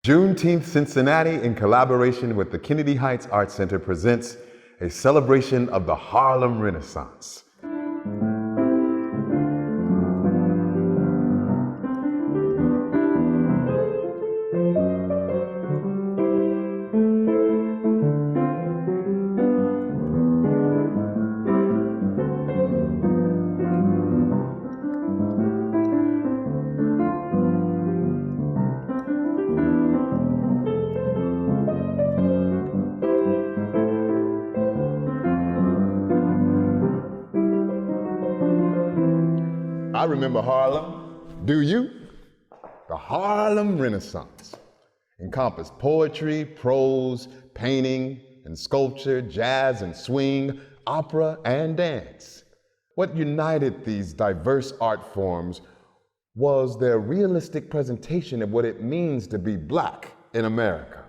Juneteenth Cincinnati, in collaboration with the Kennedy Heights Art Center, presents a celebration of the Harlem Renaissance. I remember Harlem. Do you? The Harlem Renaissance encompassed poetry, prose, painting and sculpture, jazz and swing, opera and dance. What united these diverse art forms was their realistic presentation of what it means to be Black in America.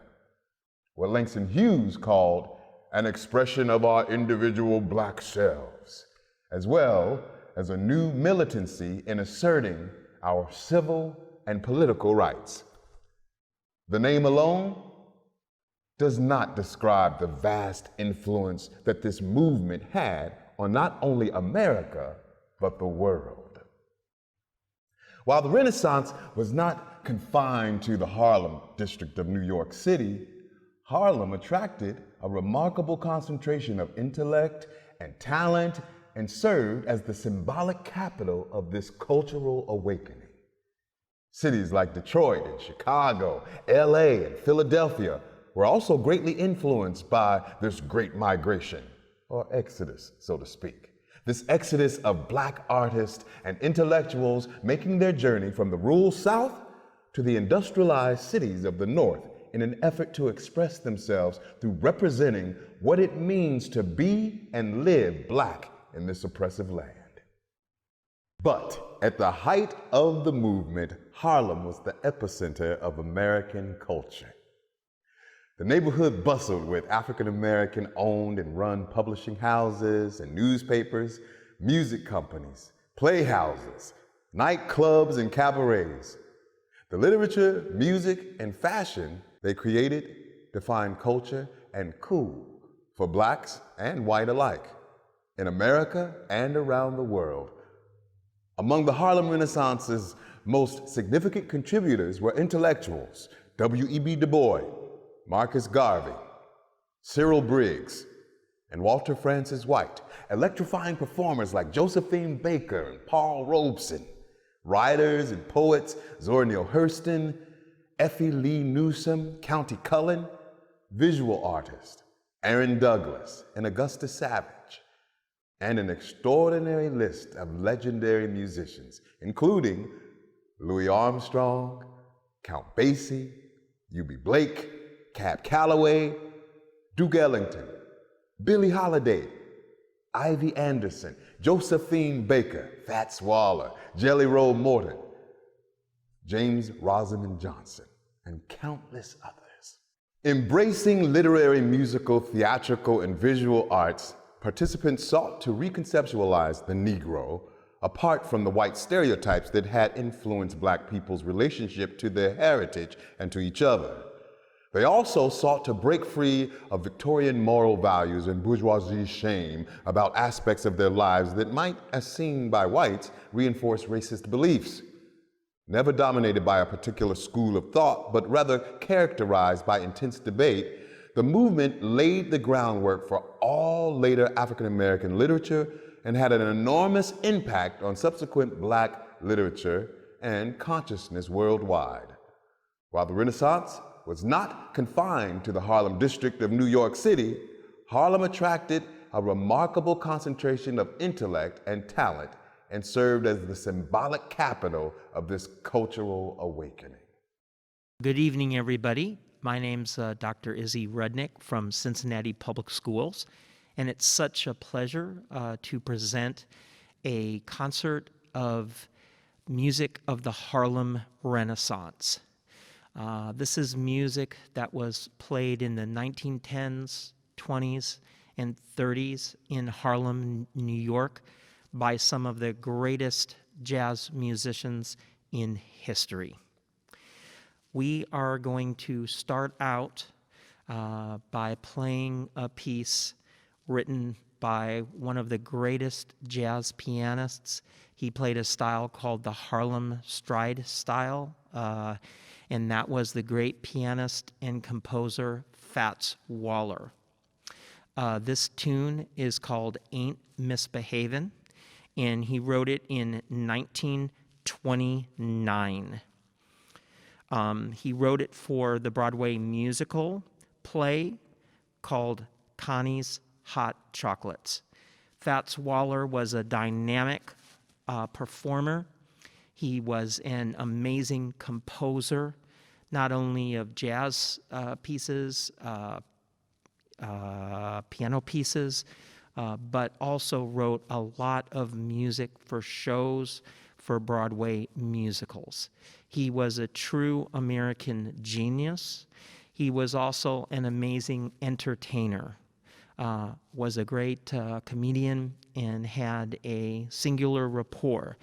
What Langston Hughes called an expression of our individual Black selves, as well as a new militancy in asserting our civil and political rights. The name alone does not describe the vast influence that this movement had on not only America, but the world. While the Renaissance was not confined to the Harlem district of New York City, Harlem attracted a remarkable concentration of intellect and talent and served as the symbolic capital of this cultural awakening. Cities like Detroit and Chicago, LA and Philadelphia were also greatly influenced by this great migration, or exodus, so to speak. This exodus of Black artists and intellectuals making their journey from the rural South to the industrialized cities of the North in an effort to express themselves through representing what it means to be and live Black in this oppressive land. But at the height of the movement, Harlem was the epicenter of American culture. The neighborhood bustled with African-American owned and run publishing houses and newspapers, music companies, playhouses, nightclubs and cabarets. The literature, music, and fashion they created defined culture and cool for Blacks and white alike, in America and around the world. Among the Harlem Renaissance's most significant contributors were intellectuals W.E.B. Du Bois, Marcus Garvey, Cyril Briggs, and Walter Francis White, electrifying performers like Josephine Baker and Paul Robeson, writers and poets Zora Neale Hurston, Effie Lee Newsom, Countee Cullen, visual artists Aaron Douglas and Augusta Savage, and an extraordinary list of legendary musicians, including Louis Armstrong, Count Basie, Eubie Blake, Cab Calloway, Duke Ellington, Billie Holiday, Ivy Anderson, Josephine Baker, Fats Waller, Jelly Roll Morton, James Rosamond Johnson, and countless others. Embracing literary, musical, theatrical, and visual arts, participants sought to reconceptualize the Negro apart from the white stereotypes that had influenced Black people's relationship to their heritage and to each other. They also sought to break free of Victorian moral values and bourgeoisie shame about aspects of their lives that might, as seen by whites, reinforce racist beliefs. Never dominated by a particular school of thought, but rather characterized by intense debate, the movement laid the groundwork for all later African-American literature and had an enormous impact on subsequent Black literature and consciousness worldwide. While the Renaissance was not confined to the Harlem district of New York City, Harlem attracted a remarkable concentration of intellect and talent and served as the symbolic capital of this cultural awakening. Good evening, everybody. My name's Dr. Isidore Rudnick from Cincinnati Public Schools, and it's such a pleasure to present a concert of music of the Harlem Renaissance. This is music that was played in the 1910s, 20s, and 30s in Harlem, New York, by some of the greatest jazz musicians in history. We are going to start out by playing a piece written by one of the greatest jazz pianists. He played a style called the Harlem Stride style, and that was the great pianist and composer Fats Waller. This tune is called Ain't Misbehavin', and he wrote it in 1929. He wrote it for the Broadway musical play called Connie's Hot Chocolates. Fats Waller was a dynamic performer. He was an amazing composer, not only of jazz pieces, piano pieces, but also wrote a lot of music for shows, for Broadway musicals. He was a true American genius. He was also an amazing entertainer, was a great comedian, and had a singular rapport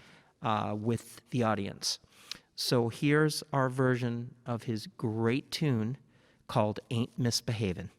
with the audience. So here's our version of his great tune called Ain't Misbehavin'.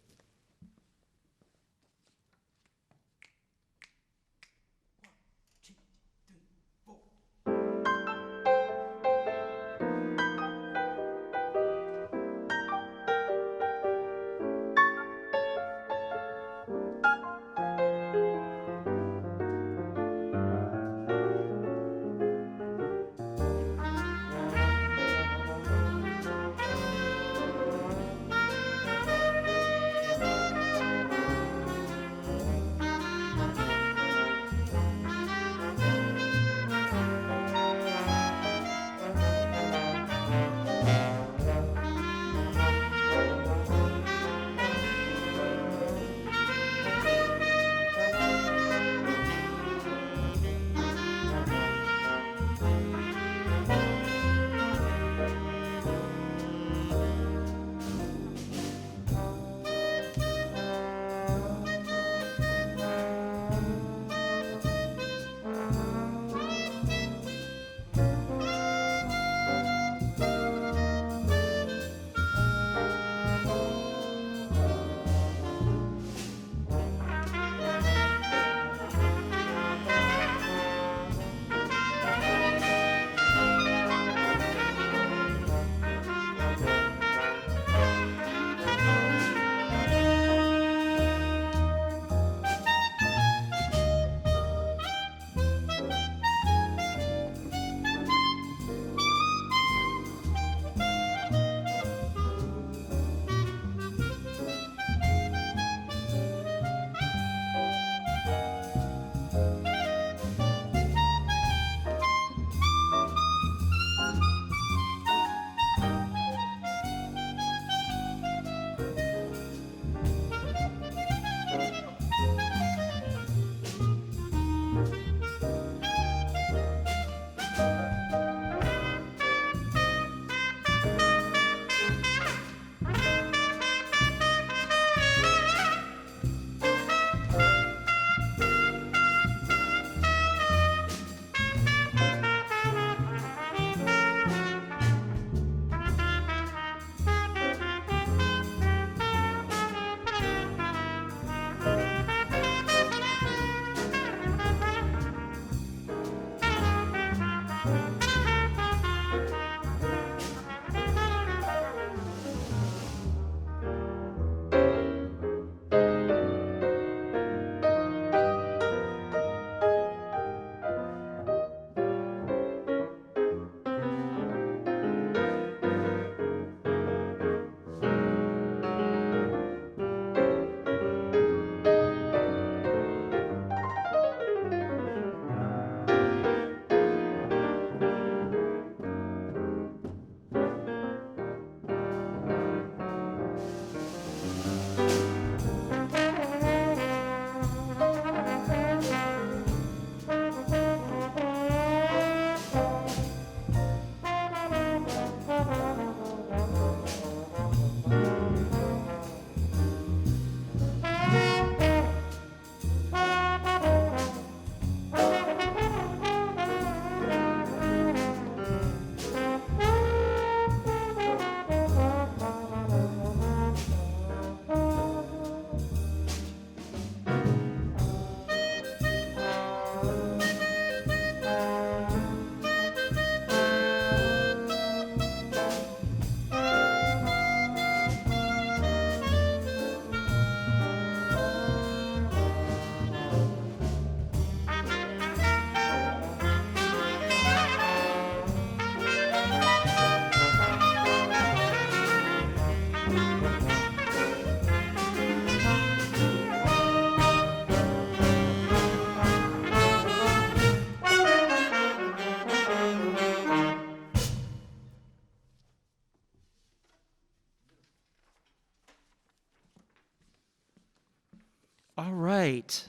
All right.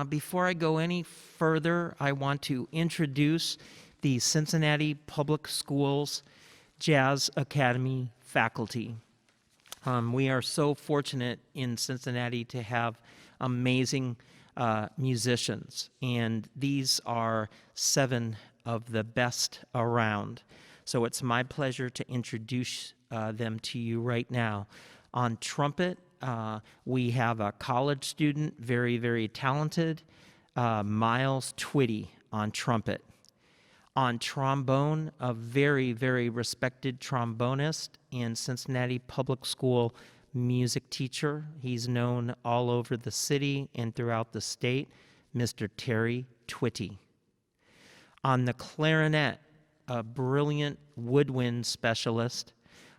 Before I go any further, I want to introduce the Cincinnati Public Schools Jazz Academy faculty. We are so fortunate in Cincinnati to have amazing musicians, and these are 7 of the best around. So it's my pleasure to introduce them to you right now. On trumpet, we have a college student, very, very talented, Myles Twitty on trumpet. On trombone, a very, very respected trombonist and Cincinnati Public School music teacher. He's known all over the city and throughout the state, Mr. Terry Twitty. On the clarinet, a brilliant woodwind specialist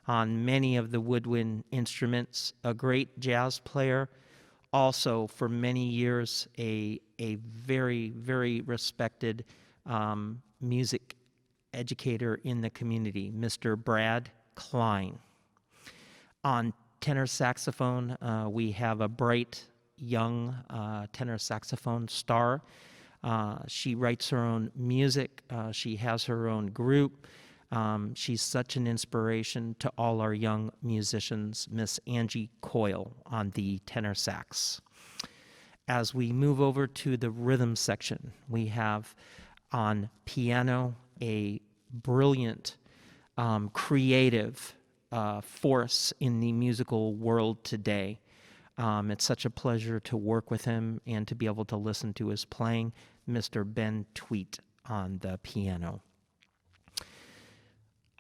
on many of the woodwind instruments, a great jazz player, also for many years a very, very respected music educator in the community, Mr. Brad Klein. On tenor saxophone, we have a bright young tenor saxophone star. She writes her own music. She has her own group. She's such an inspiration to all our young musicians, Miss Angie Coyle on the tenor sax. As we move over to the rhythm section, we have on piano a brilliant, creative force in the musical world today. It's such a pleasure to work with him and to be able to listen to his playing, Mr. Ben Tweedt on the piano.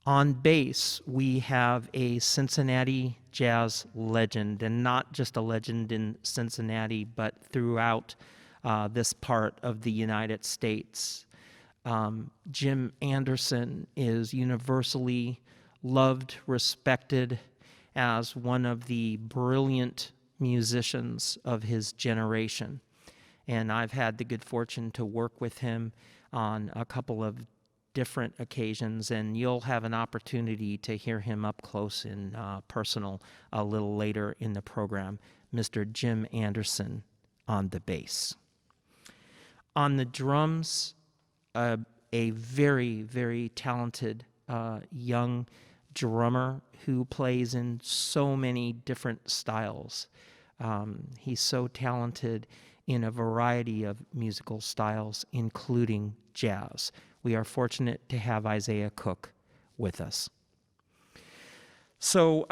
On bass, we have a Cincinnati jazz legend, and not just a legend in Cincinnati, but throughout this part of the United States. Jim Anderson is universally loved, respected as one of the brilliant musicians of his generation. And I've had the good fortune to work with him on a couple of different occasions, and you'll have an opportunity to hear him up close and personal a little later in the program, Mr. Jim Anderson on the bass. On the drums, a very, very talented young drummer who plays in so many different styles. He's so talented in a variety of musical styles, including jazz. We are fortunate to have Isaiah Cook with us. So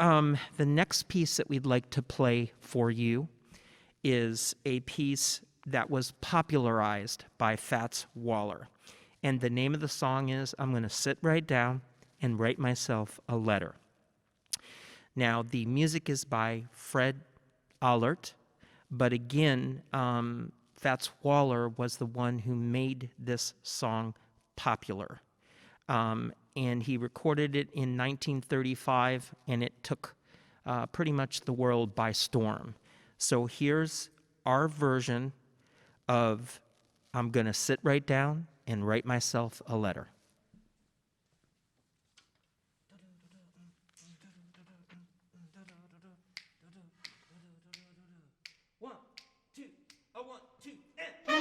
the next piece that we'd like to play for you is a piece that was popularized by Fats Waller. And the name of the song is, I'm going to sit right down and write myself a letter. Now, the music is by Fred Allert, but again, Fats Waller was the one who made this song popular. And he recorded it in 1935, and it took pretty much the world by storm. So here's our version of I'm going to sit right down and write myself a letter. One, two, and...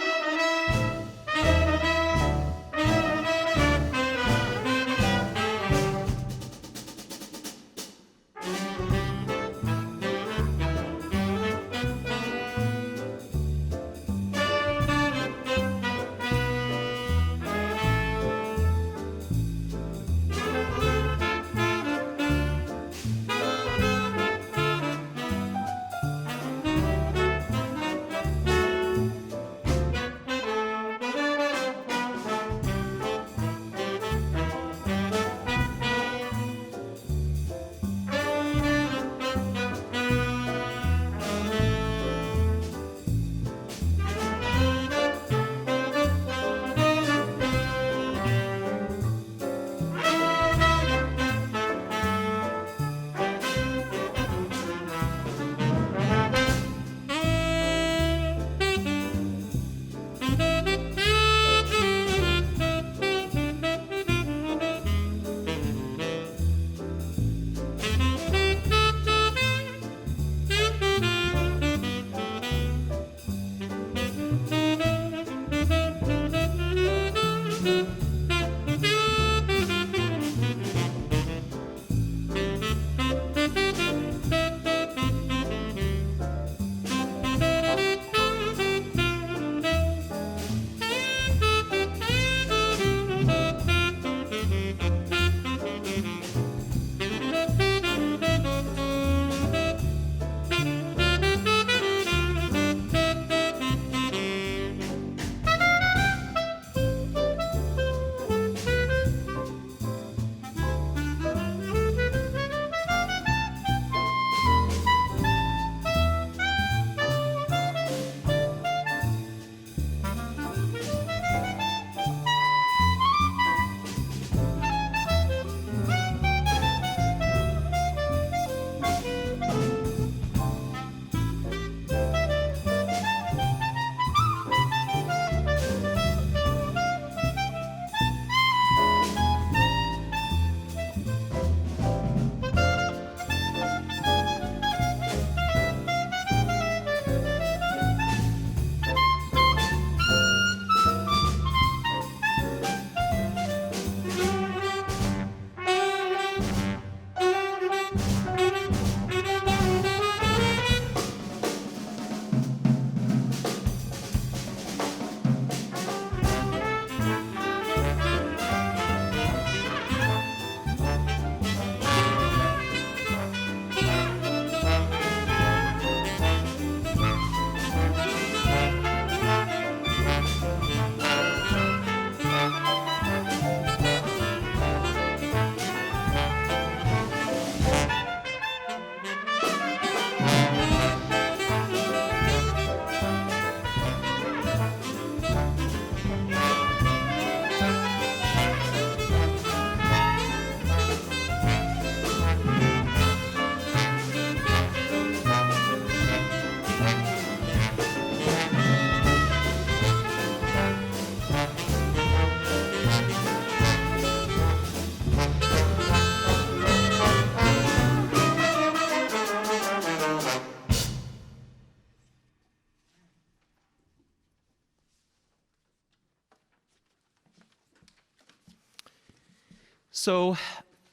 So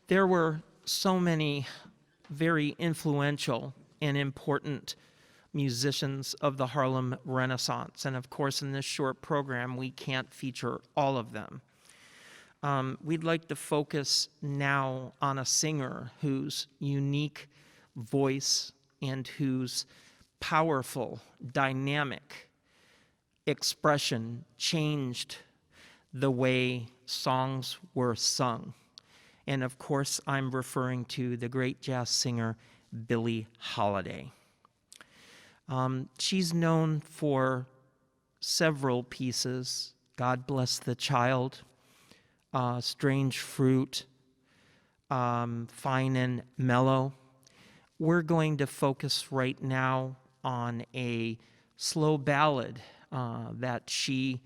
there were so many very influential and important musicians of the Harlem Renaissance. And of course, in this short program, we can't feature all of them. We'd like to focus now on a singer whose unique voice and whose powerful, dynamic expression changed the way songs were sung. And of course, I'm referring to the great jazz singer, Billie Holiday. She's known for several pieces: God Bless the Child, Strange Fruit, Fine and Mellow. We're going to focus right now on a slow ballad that she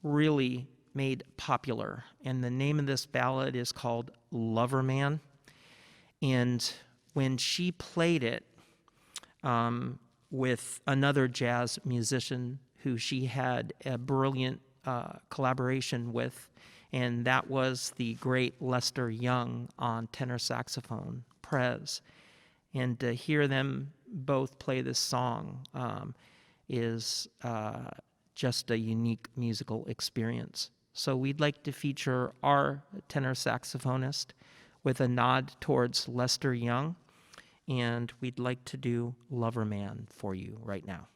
really made popular. And the name of this ballad is called Lover Man. And when she played it with another jazz musician who she had a brilliant collaboration with, and that was the great Lester Young on tenor saxophone, Prez. And to hear them both play this song is just a unique musical experience. So we'd like to feature our tenor saxophonist with a nod towards Lester Young, and we'd like to do Lover Man for you right now.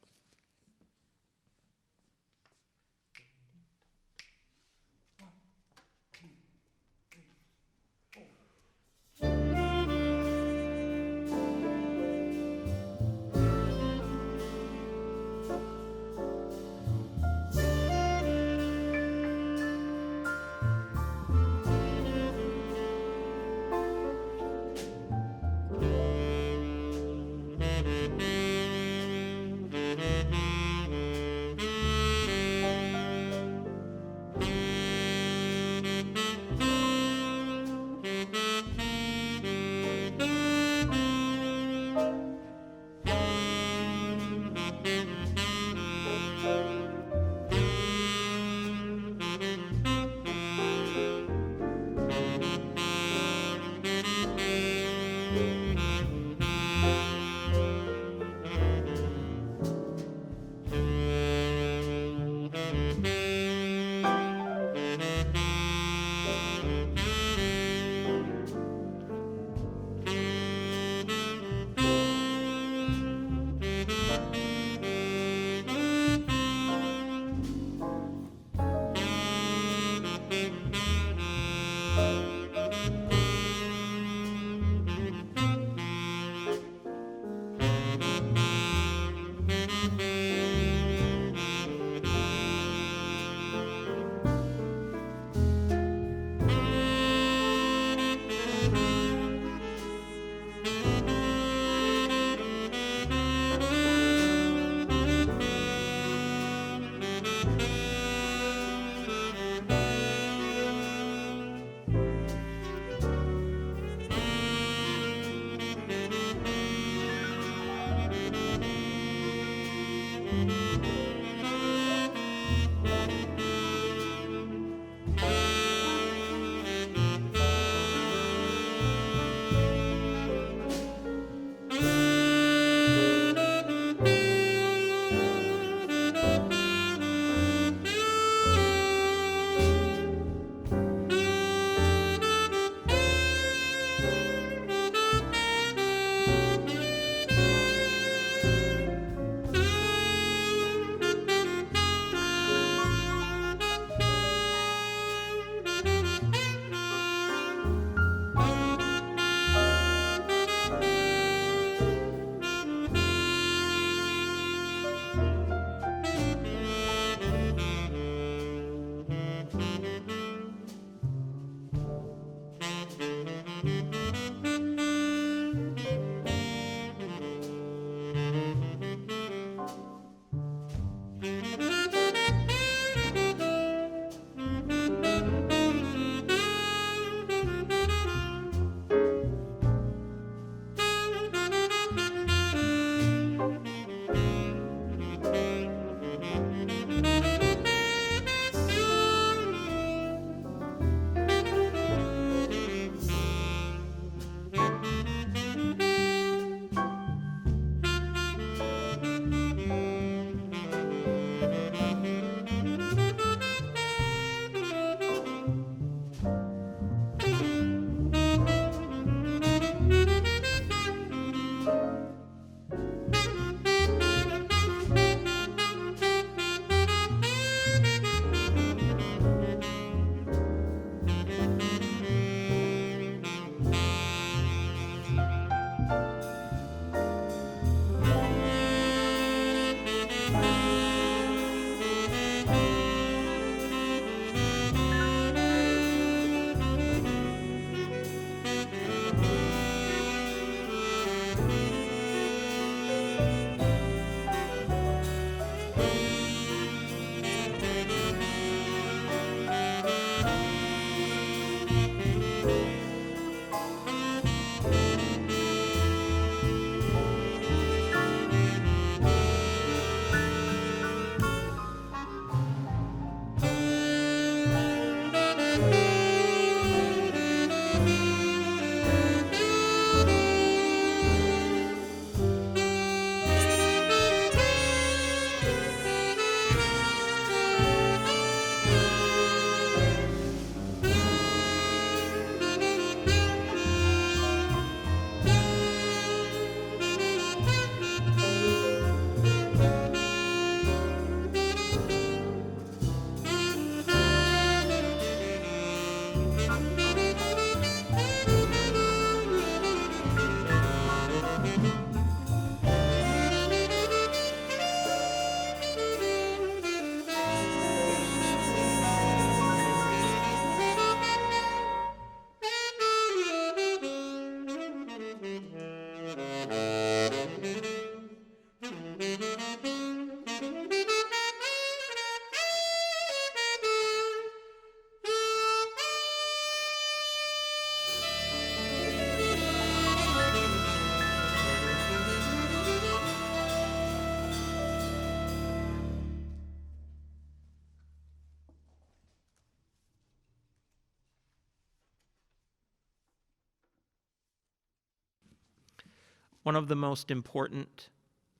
One of the most important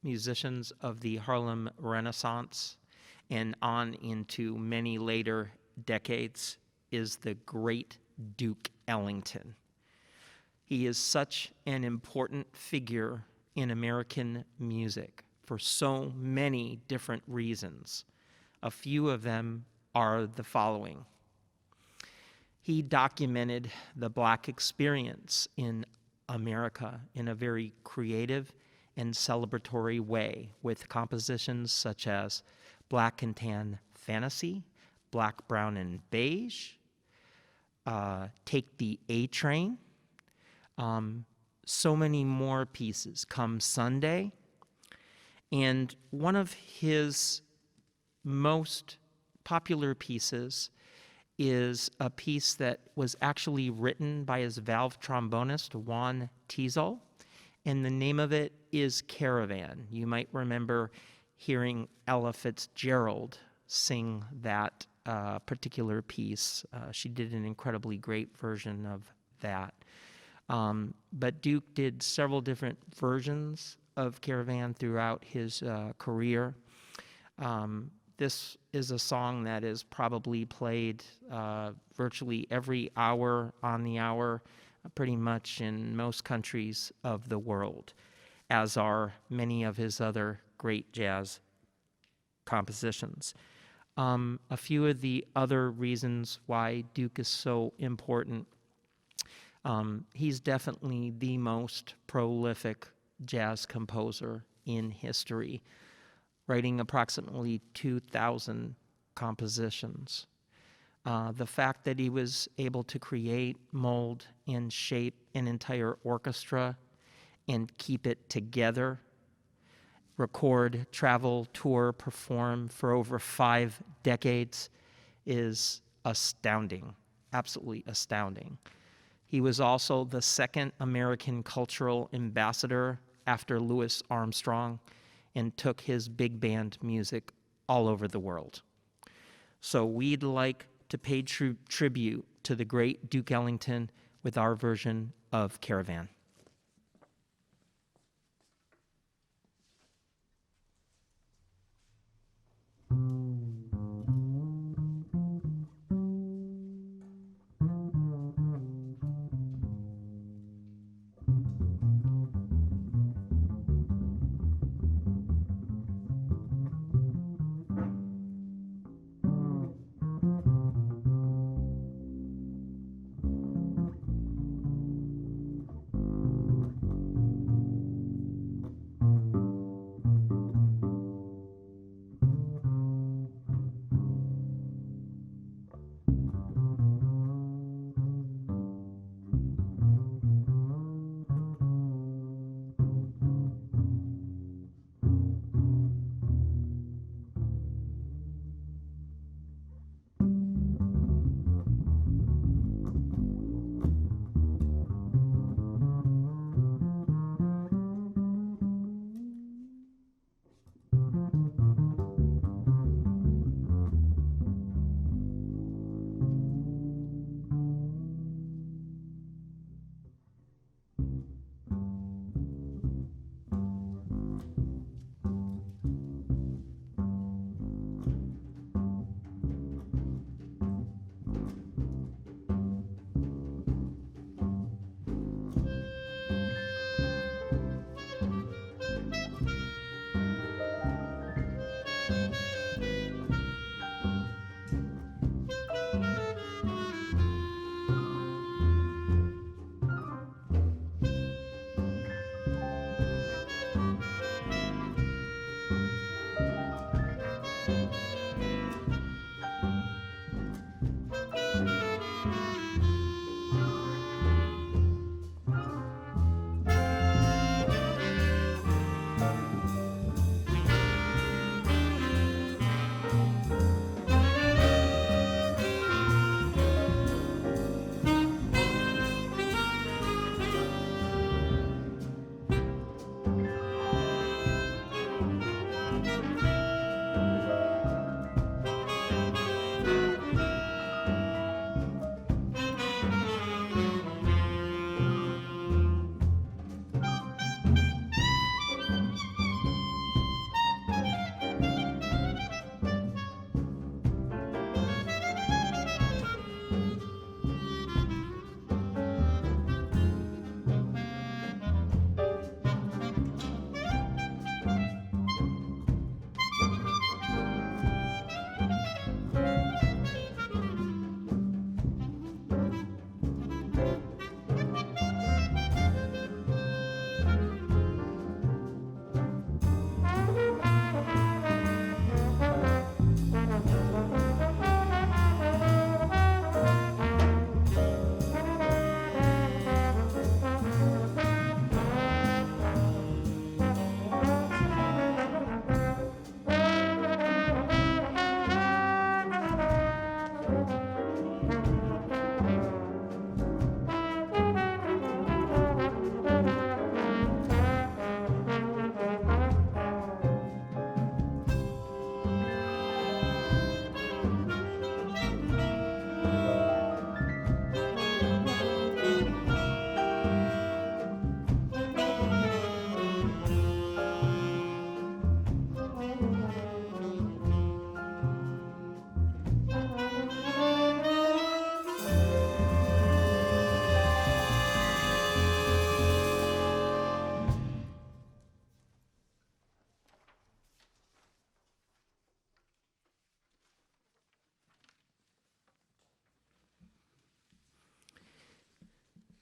musicians of the Harlem Renaissance and on into many later decades is the great Duke Ellington. He is such an important figure in American music for so many different reasons. A few of them are the following. He documented the Black experience in America in a very creative and celebratory way with compositions such as Black and Tan Fantasy, Black, Brown, and Beige, Take the A Train, so many more pieces, Come Sunday, and one of his most popular pieces is a piece that was actually written by his valve trombonist, Juan Teasel, and the name of it is Caravan. You might remember hearing Ella Fitzgerald sing that particular piece. She did an incredibly great version of that. But Duke did several different versions of Caravan throughout his career. This is a song that is probably played virtually every hour on the hour, pretty much in most countries of the world, as are many of his other great jazz compositions. A few of the other reasons why Duke is so important. He's definitely the most prolific jazz composer in history, writing approximately 2,000 compositions. The fact that he was able to create, mold, and shape an entire orchestra and keep it together, record, travel, tour, perform for over 5 decades is astounding, absolutely astounding. He was also the second American cultural ambassador after Louis Armstrong and took his big band music all over the world. So we'd like to pay tribute to the great Duke Ellington with our version of Caravan.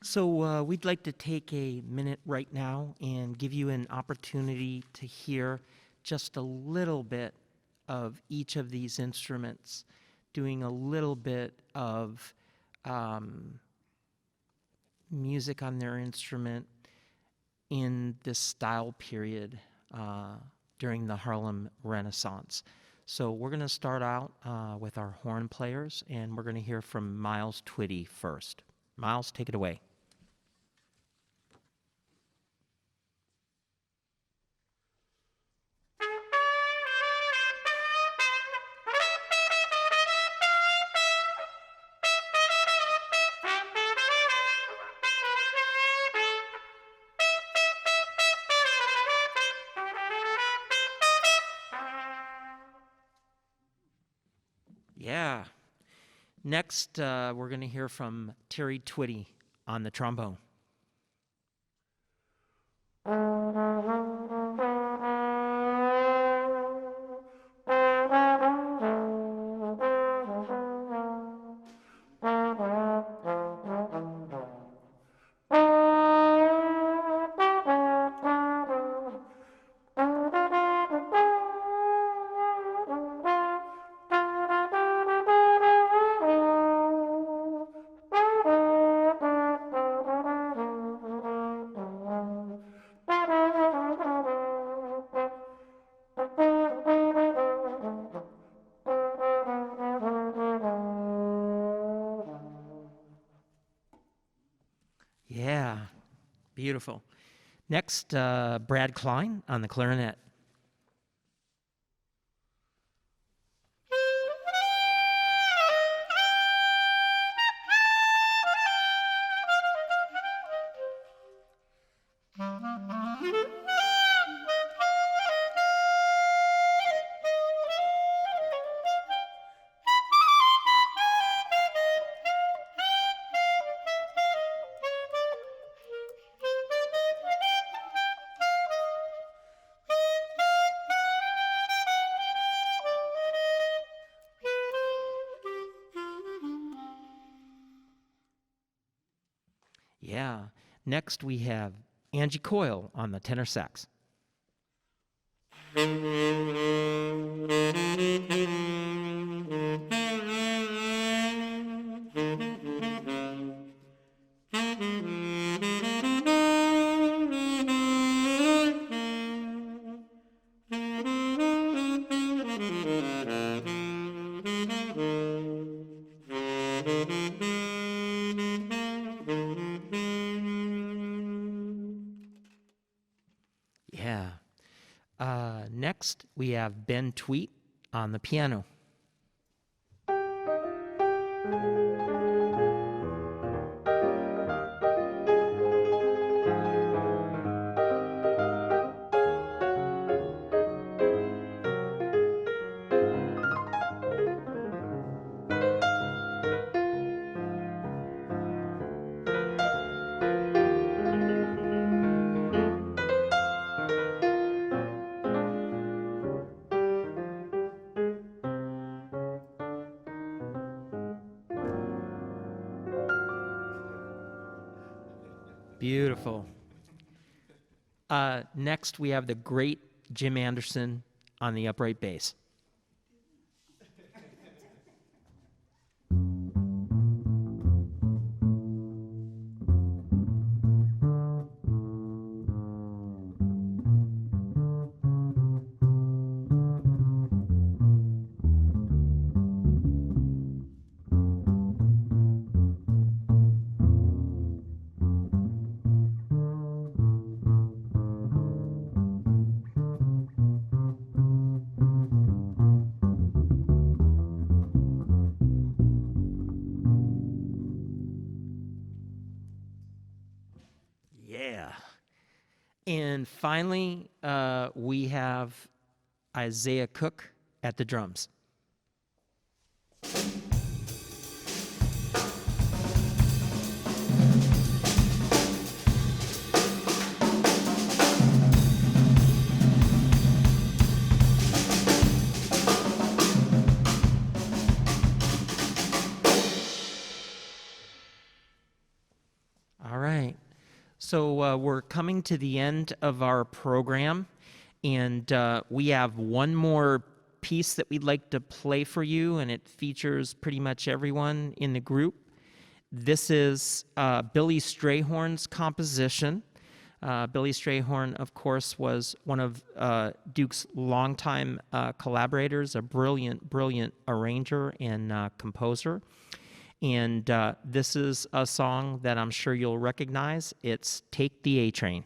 So we'd like to take a minute right now and give you an opportunity to hear just a little bit of each of these instruments, doing a little bit of music on their instrument in this style period during the Harlem Renaissance. So we're going to start out with our horn players, and we're going to hear from Myles Twitty first. Myles, take it away. Yeah. Next, we're going to hear from Terry Twitty on the trombone. Yeah, beautiful. Next, Brad Klein on the clarinet. Yeah. Next, we have Angie Coyle on the tenor sax. Yeah. Next, we have Ben Tweedt on the piano. Beautiful. Next, we have the great Jim Anderson on the upright bass. Yeah. And finally, we have Isaiah Cook at the drums. All So we're coming to the end of our program, and we have one more piece that we'd like to play for you, and it features pretty much everyone in the group. This is Billy Strayhorn's composition. Billy Strayhorn, of course, was one of Duke's longtime collaborators, a brilliant, brilliant arranger and composer. And this is a song that I'm sure you'll recognize. It's Take the A Train.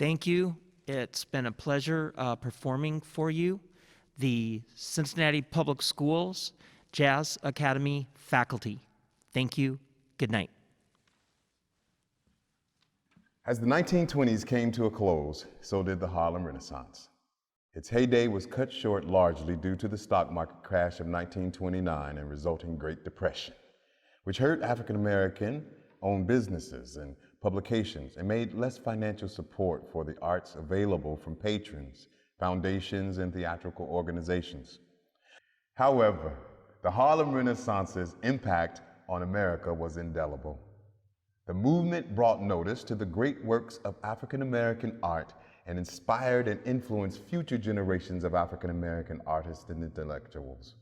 Thank you. It's been a pleasure performing for you, the Cincinnati Public Schools Jazz Academy faculty. Thank you. Good night. As the 1920s came to a close, so did the Harlem Renaissance. Its heyday was cut short largely due to the stock market crash of 1929 and resulting Great Depression, which hurt African-American-owned businesses and publications and made less financial support for the arts available from patrons, foundations, and theatrical organizations. However, the Harlem Renaissance's impact on America was indelible. The movement brought notice to the great works of African-American art and inspired and influenced future generations of African-American artists and intellectuals.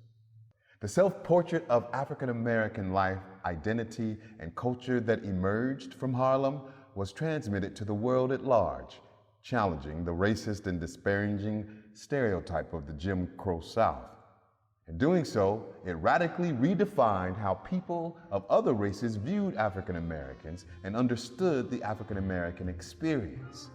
The self-portrait of African-American life, identity, and culture that emerged from Harlem was transmitted to the world at large, challenging the racist and disparaging stereotype of the Jim Crow South. In doing so, it radically redefined how people of other races viewed African Americans and understood the African American experience.